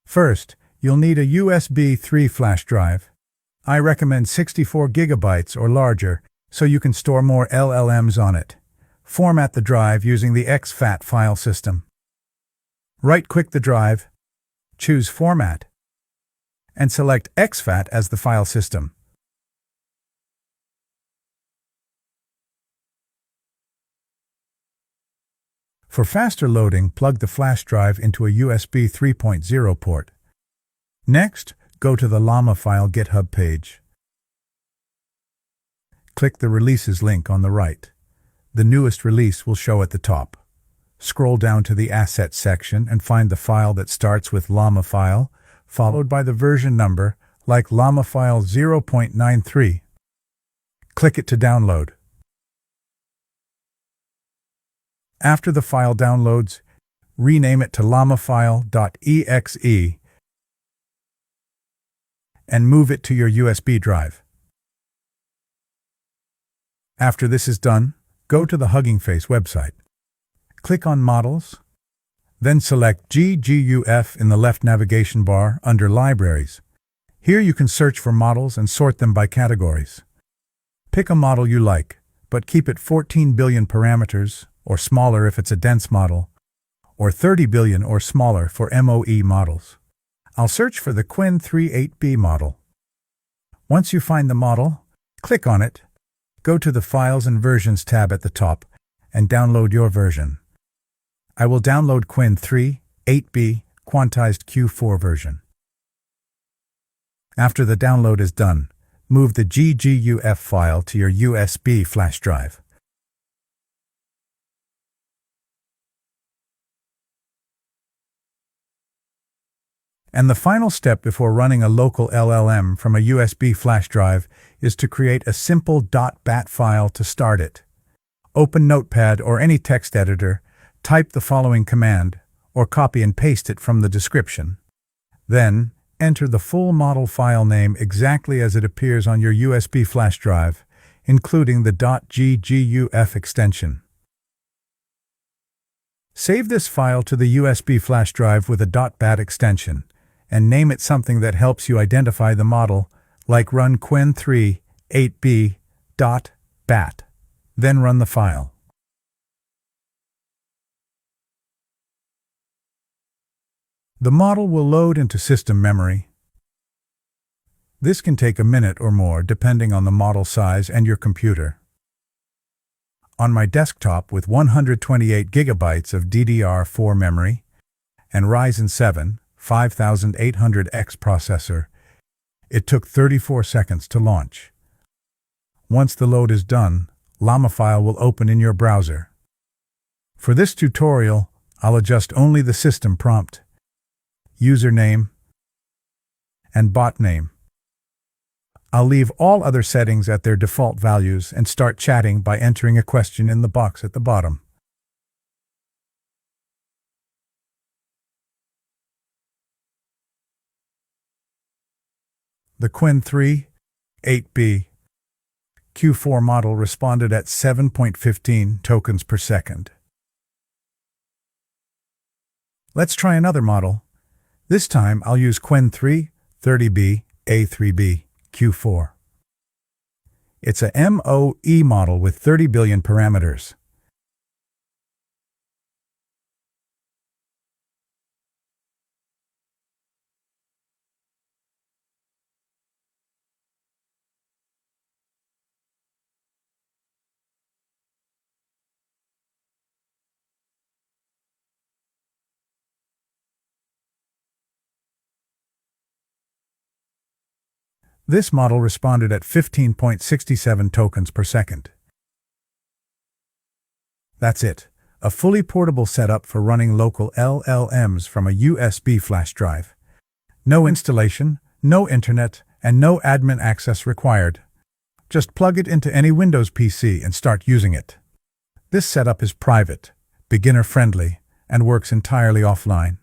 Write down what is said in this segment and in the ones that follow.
First, you'll need a USB 3 flash drive. I recommend 64 gigabytes or larger so you can store more LLMs on it. Format the drive using the exFAT file system. Right-click the drive, choose Format, and select exFAT as the file system. For faster loading, plug the flash drive into a USB 3.0 port. Next, go to the Llama file GitHub page. Click the Releases link on the right. The newest release will show at the top. Scroll down to the Assets section and find the file that starts with Llama file, followed by the version number, like Llama file 0.93. Click it to download. After the file downloads, rename it to LLAMAfile.exe and move it to your USB drive. After this is done, go to the Hugging Face website. Click on Models, then select GGUF in the left navigation bar under Libraries. Here you can search for models and sort them by categories. Pick a model you like, but keep it 14 billion parameters, or smaller if it's a dense model, or 30 billion or smaller for MOE models. I'll search for the Qwen 3.8b model. Once you find the model, click on it, go to the Files and Versions tab at the top, and download your version. I will download Qwen 3.8b Quantized Q4 version. After the download is done, move the GGUF file to your USB flash drive. And the final step before running a local LLM from a USB flash drive is to create a simple .bat file to start it. Open Notepad or any text editor, type the following command, or copy and paste it from the description. Then, enter the full model file name exactly as it appears on your USB flash drive, including the .gguf extension. Save this file to the USB flash drive with a .bat extension, and name it something that helps you identify the model, like run Qwen 3.8b.bat. Then run the file. The model will load into system memory. This can take a minute or more depending on the model size and your computer. On my desktop with 128 gigabytes of DDR4 memory and Ryzen 7 5800X processor, it took 34 seconds to launch. Once the load is done, Llama file will open in your browser. For this tutorial, I'll adjust only the system prompt, username, and bot name. I'll leave all other settings at their default values and start chatting by entering a question in the box at the bottom. The Qwen 3.8b Q4 model responded at 7.15 tokens per second. Let's try another model. This time I'll use Qwen 3.30b A3b Q4. It's a MOE model with 30 billion parameters. This model responded at 15.67 tokens per second. That's it, a fully portable setup for running local LLMs from a USB flash drive. No installation, no internet, and no admin access required. Just plug it into any Windows PC and start using it. This setup is private, beginner-friendly, and works entirely offline.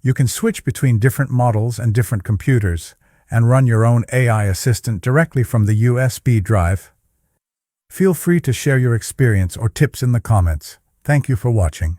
You can switch between different models and different computers, and run your own AI assistant directly from the USB drive. Feel free to share your experience or tips in the comments. Thank you for watching.